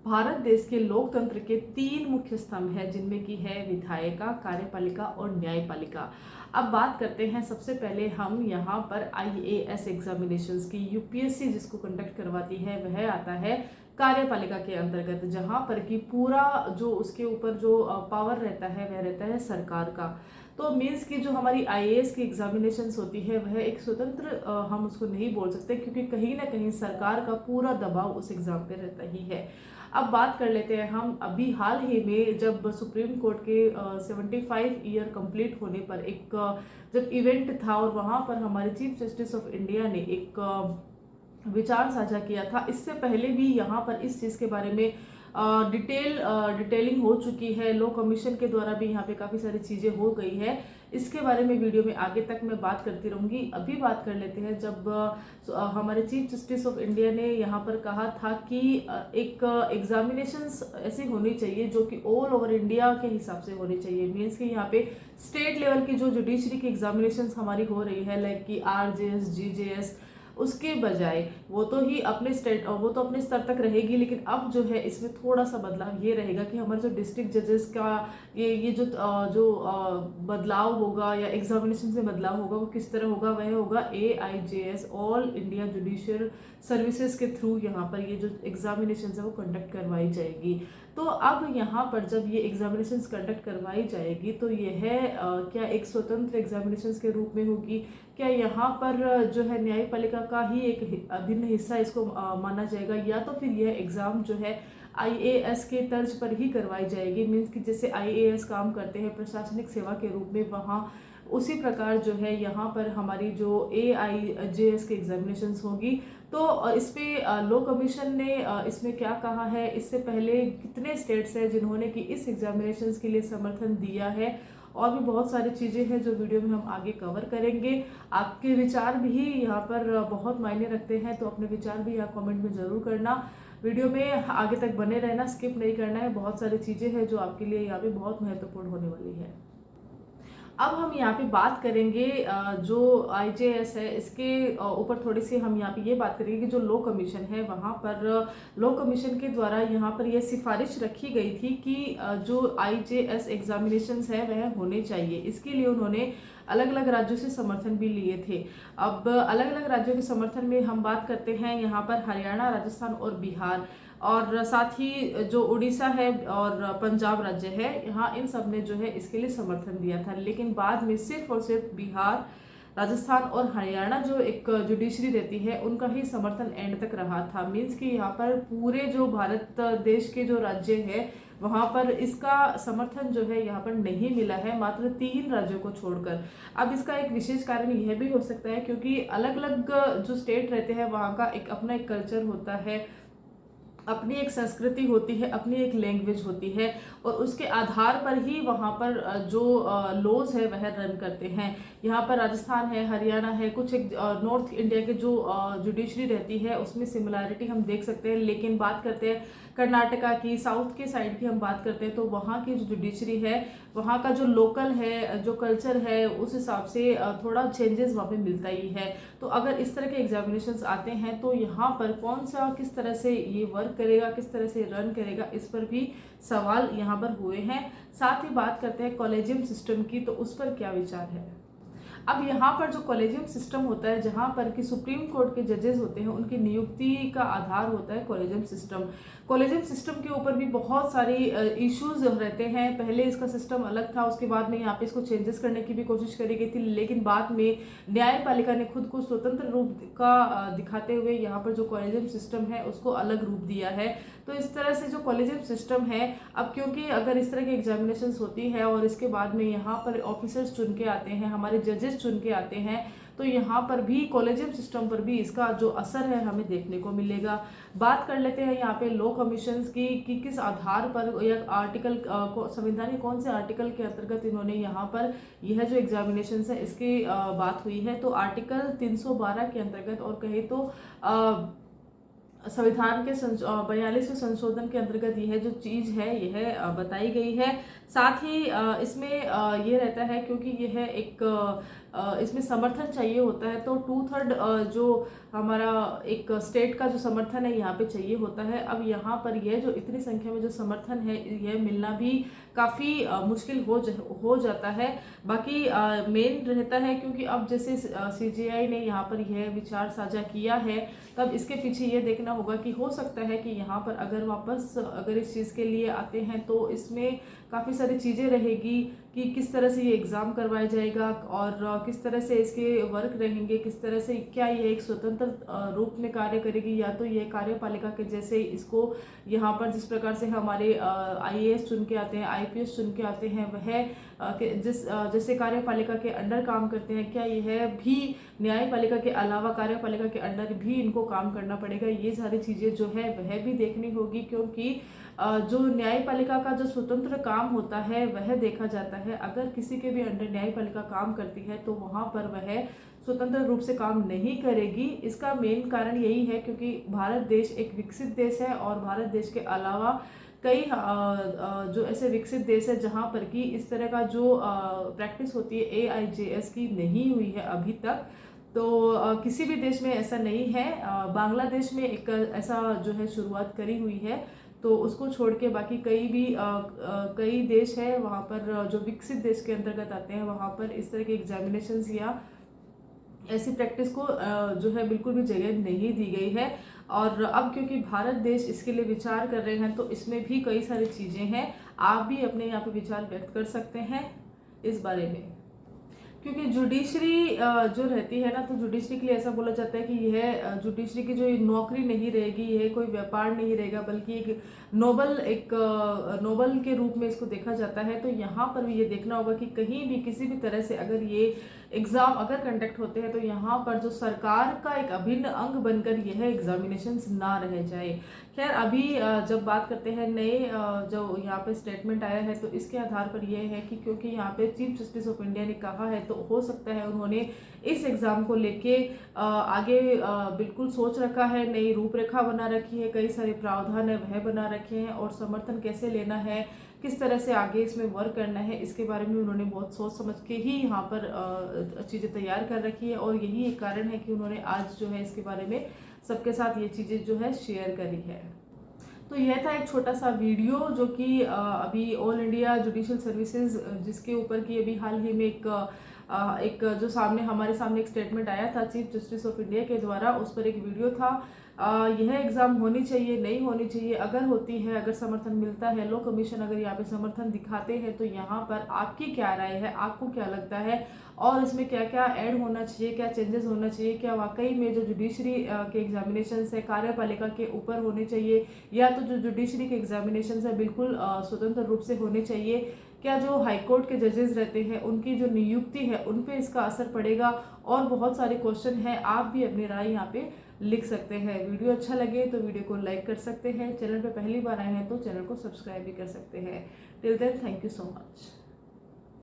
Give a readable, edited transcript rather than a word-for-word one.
भारत देश के लोकतंत्र के 3 मुख्य स्तंभ है, जिनमें की है विधायिका, कार्यपालिका और न्यायपालिका। अब बात करते हैं, सबसे पहले हम यहाँ पर आईएएस एग्जामिनेशंस की यूपीएससी जिसको कंडक्ट करवाती है वह आता है कार्यपालिका के अंतर्गत, जहाँ पर कि पूरा जो उसके ऊपर जो पावर रहता है वह रहता है सरकार का। तो मीन्स की जो हमारी आईएएस की एग्जामिनेशंस होती है वह एक स्वतंत्र हम उसको नहीं बोल सकते, क्योंकि कहीं ना कहीं सरकार का पूरा दबाव उस एग्जाम पे रहता ही है। अब बात कर लेते हैं हम, अभी हाल ही में जब सुप्रीम कोर्ट के 75 ईयर कंप्लीट होने पर एक जब इवेंट था और वहाँ पर हमारे चीफ जस्टिस ऑफ इंडिया ने एक विचार साझा किया था। इससे पहले भी यहाँ पर इस चीज़ के बारे में डिटेलिंग हो चुकी है, लॉ कमीशन के द्वारा भी यहाँ पे काफ़ी सारी चीज़ें हो गई है। इसके बारे में वीडियो में आगे तक मैं बात करती रहूँगी। अभी बात कर लेते हैं, जब हमारे चीफ जस्टिस ऑफ इंडिया ने यहाँ पर कहा था कि एक एग्जामिनेशंस ऐसी होनी चाहिए जो कि ऑल ओवर इंडिया के हिसाब से होनी चाहिए। मीन्स कि यहाँ पे स्टेट लेवल की जो जुडिशरी की एग्जामिनेशंस हमारी हो रही है, लाइक कि आरजेएस, जीजेएस, उसके बजाय वो तो अपने स्तर तक रहेगी, लेकिन अब जो है इसमें थोड़ा सा बदलाव ये रहेगा कि हमारे जो डिस्ट्रिक्ट जजेस का ये जो बदलाव होगा या एग्जामिनेशन से बदलाव होगा वो किस तरह होगा, वह होगा AIJS, all India judicial services के थ्रू यहाँ पर ये जो एग्जामिनेशन है वो कंडक्ट करवाई जाएगी। तो अब यहाँ पर जब ये एग्जामिनेशंस कंडक्ट करवाई जाएगी तो यह क्या एक स्वतंत्र एग्जामिनेशंस के रूप में होगी, क्या यहाँ पर जो है न्यायपालिका का ही एक अभिन्न हिस्सा इसको माना जाएगा, या तो फिर यह एग्ज़ाम जो है आईएएस के तर्ज पर ही करवाई जाएगी। मीन्स कि जैसे आईएएस काम करते हैं प्रशासनिक सेवा के रूप में, वहाँ उसी प्रकार जो है यहाँ पर हमारी जो AIJS की एग्जामिनेशंस होगी। तो इस पे लॉ कमीशन ने इसमें क्या कहा है, इससे पहले कितने स्टेट्स हैं जिन्होंने कि इस एग्जामिनेशंस के लिए समर्थन दिया है, और भी बहुत सारी चीज़ें हैं जो वीडियो में हम आगे कवर करेंगे। आपके विचार भी यहाँ पर बहुत मायने रखते हैं, तो अपने विचार भी यहाँ कमेंट में ज़रूर करना। वीडियो में आगे तक बने रहना, स्किप नहीं करना है। बहुत सारी चीज़ें हैं जो आपके लिए यहाँ पे बहुत महत्वपूर्ण होने वाली है। अब हम यहाँ पे बात करेंगे जो आईजेएस है इसके ऊपर थोड़ी सी हम यहाँ पे ये बात करेंगे कि जो लॉ कमीशन है वहाँ पर लॉ कमीशन के द्वारा यहाँ पर यह सिफारिश रखी गई थी कि जो आईजेएस एग्जामिनेशंस है वह होने चाहिए। इसके लिए उन्होंने अलग अलग राज्यों से समर्थन भी लिए थे। अब अलग अलग राज्यों के समर्थन में हम बात करते हैं यहाँ पर हरियाणा, राजस्थान और बिहार, और साथ ही जो उड़ीसा है और पंजाब राज्य है, यहाँ इन सब ने जो है इसके लिए समर्थन दिया था। लेकिन बाद में सिर्फ और सिर्फ बिहार, राजस्थान और हरियाणा जो एक जुडिशरी रहती है उनका ही समर्थन एंड तक रहा था। मीन्स कि यहाँ पर पूरे जो भारत देश के जो राज्य है वहाँ पर इसका समर्थन जो है यहाँ पर नहीं मिला है, मात्र 3 राज्यों को छोड़कर। अब इसका एक विशेष कारण यह भी हो सकता है क्योंकि अलग अलग जो स्टेट रहते हैं वहाँ का एक अपना एक कल्चर होता है, अपनी एक संस्कृति होती है, अपनी एक लैंग्वेज होती है, और उसके आधार पर ही वहाँ पर जो लॉज है वह रन करते हैं। यहाँ पर राजस्थान है, हरियाणा है, कुछ एक नॉर्थ इंडिया के जो जुडिशरी रहती है उसमें सिमिलैरिटी हम देख सकते हैं। लेकिन बात करते हैं कर्नाटका की, साउथ के साइड की हम बात करते हैं, तो वहाँ की जो जुडिशरी है, वहाँ का जो लोकल है, जो कल्चर है, उस हिसाब से थोड़ा चेंजेस वहाँ पे मिलता ही है। तो अगर इस तरह के एग्जामिनेशंस आते हैं तो यहाँ पर कौन सा किस तरह से ये वर्क करेगा, किस तरह से रन करेगा, इस पर भी सवाल यहाँ पर हुए हैं। साथ ही बात करते हैं कॉलेजियम सिस्टम की, तो उस पर क्या विचार है। अब यहाँ पर जो कॉलेजियम सिस्टम होता है, जहाँ पर कि सुप्रीम कोर्ट के जजेस होते हैं, उनकी नियुक्ति का आधार होता है कॉलेजियम सिस्टम। कॉलेजियम सिस्टम के ऊपर भी बहुत सारी इश्यूज रहते हैं। पहले इसका सिस्टम अलग था, उसके बाद में यहाँ पे इसको चेंजेस करने की भी कोशिश करी गई थी, लेकिन बाद में न्यायपालिका ने खुद को स्वतंत्र रूप का दिखाते हुए यहाँ पर जो कॉलेजियम सिस्टम है उसको अलग रूप दिया है। तो इस तरह से जो कॉलेजियम सिस्टम है, अब क्योंकि अगर इस तरह की एग्जामिनेशंस होती है और इसके बाद में यहाँ पर ऑफिसर्स चुन के आते हैं, हमारे जजेस चुन के आते हैं, तो यहाँ पर भी कॉलेजियम सिस्टम पर भी इसका जो असर है हमें देखने को मिलेगा। बात कर लेते हैं यहाँ पे लॉ कमीशंस की कि किस आधार पर या आर्टिकल संविधान के कौन से आर्टिकल के अंतर्गत इन्होंने यहाँ पर यह जो एग्जामिनेशन है इसकी बात हुई है। तो आर्टिकल 312 के अंतर्गत, और कहे तो संविधान के 42वें संशोधन के अंतर्गत यह जो चीज़ है यह बताई गई है। साथ ही इसमें ये रहता है क्योंकि यह एक इसमें समर्थन चाहिए होता है, तो 2/3 जो हमारा एक स्टेट का जो समर्थन है यहाँ पे चाहिए होता है। अब यहाँ पर यह जो इतनी संख्या में जो समर्थन है यह मिलना भी काफ़ी मुश्किल हो जाता है। बाकी मेन रहता है क्योंकि अब जैसे CGI ने यहाँ पर यह विचार साझा किया है, तब इसके पीछे ये देखना होगा कि हो सकता है कि यहाँ पर अगर इस चीज़ के लिए आते हैं तो इसमें काफ़ी सारी चीज़ें रहेगी कि किस तरह से ये एग्ज़ाम करवाया जाएगा और किस तरह से इसके वर्क रहेंगे, किस तरह से क्या ये एक स्वतंत्र रूप में कार्य करेगी या तो ये कार्यपालिका के जैसे इसको यहाँ पर जिस प्रकार से हमारे IAS चुन के आते हैं, IPS चुन के आते हैं, वह जैसे कार्यपालिका के अंडर काम करते हैं, क्या यह भी न्यायपालिका के अलावा कार्यपालिका के अंडर भी इनको काम करना पड़ेगा। ये सारी चीज़ें जो है वह भी देखनी होगी क्योंकि जो न्यायपालिका का जो स्वतंत्र काम होता है वह देखा जाता है। अगर किसी के भी अंडर न्यायपालिका काम करती है तो वहाँ पर वह स्वतंत्र रूप से काम नहीं करेगी। इसका मेन कारण यही है क्योंकि भारत देश एक विकसित देश है और भारत देश के अलावा कई जो ऐसे विकसित देश है जहाँ पर कि इस तरह का जो प्रैक्टिस होती है AIJS की नहीं हुई है अभी तक। तो किसी भी देश में ऐसा नहीं है। बांग्लादेश में एक ऐसा जो है शुरुआत करी हुई है, तो उसको छोड़ के बाकी कई देश है वहाँ पर जो विकसित देश के अंतर्गत आते हैं वहाँ पर इस तरह के एग्जामिनेशंस या ऐसी प्रैक्टिस को जो है बिल्कुल भी जगह नहीं दी गई है। और अब क्योंकि भारत देश इसके लिए विचार कर रहे हैं तो इसमें भी कई सारी चीज़ें हैं, आप भी अपने यहाँ पे विचार व्यक्त कर सकते हैं इस बारे में। क्योंकि जुडिशरी जो रहती है ना, तो जुडिशरी के लिए ऐसा बोला जाता है कि यह जुडिशरी की जो नौकरी नहीं रहेगी, यह कोई व्यापार नहीं रहेगा बल्कि एक नोबल के रूप में इसको देखा जाता है। तो यहाँ पर भी ये देखना होगा कि कहीं भी किसी भी तरह से अगर ये एग्ज़ाम अगर कंडक्ट होते हैं तो यहाँ पर जो सरकार का एक अभिन्न अंग बनकर यह एग्जामिनेशंस ना रह जाए। खैर अभी जब बात करते हैं नए जो यहाँ पे स्टेटमेंट आया है तो इसके आधार पर यह है कि क्योंकि यहाँ पे चीफ जस्टिस ऑफ इंडिया ने कहा है तो हो सकता है उन्होंने इस एग्ज़ाम को लेके आगे बिल्कुल सोच रखा है, नई रूपरेखा बना रखी है, कई सारे प्रावधान है वह बना रखे हैं और समर्थन कैसे लेना है, किस तरह से आगे इसमें वर्क करना है, इसके बारे में उन्होंने बहुत सोच समझ के ही यहाँ पर चीज़ें तैयार कर रखी है। और यही एक कारण है कि उन्होंने आज जो है इसके बारे में सबके साथ ये चीज़ें जो है शेयर करी है। तो यह था एक छोटा सा वीडियो जो कि अभी ऑल इंडिया जुडिशियल सर्विसेज जिसके ऊपर की अभी हाल ही में एक जो हमारे सामने एक स्टेटमेंट आया था चीफ जस्टिस ऑफ इंडिया के द्वारा, उस पर एक वीडियो था। यह एग्ज़ाम होनी चाहिए नहीं होनी चाहिए, अगर होती है, अगर समर्थन मिलता है, लॉ कमीशन अगर यहाँ पे समर्थन दिखाते हैं तो यहाँ पर आपकी क्या राय है, आपको क्या लगता है और इसमें क्या क्या ऐड होना चाहिए, क्या चेंजेस होना चाहिए, क्या वाकई में जो जुडिशरी के एग्जामिनेशंस है कार्यपालिका के ऊपर होने चाहिए या तो जो जुडिशरी के एग्जामिनेशंस है बिल्कुल स्वतंत्र रूप से होने चाहिए, क्या जो हाईकोर्ट के जजेस रहते हैं उनकी जो नियुक्ति है उन पे इसका असर पड़ेगा, और बहुत सारे क्वेश्चन हैं। आप भी अपनी राय यहाँ पे लिख सकते हैं। वीडियो अच्छा लगे तो वीडियो को लाइक कर सकते हैं, चैनल पे पहली बार आए हैं तो चैनल को सब्सक्राइब भी कर सकते हैं। Till then thank you so much.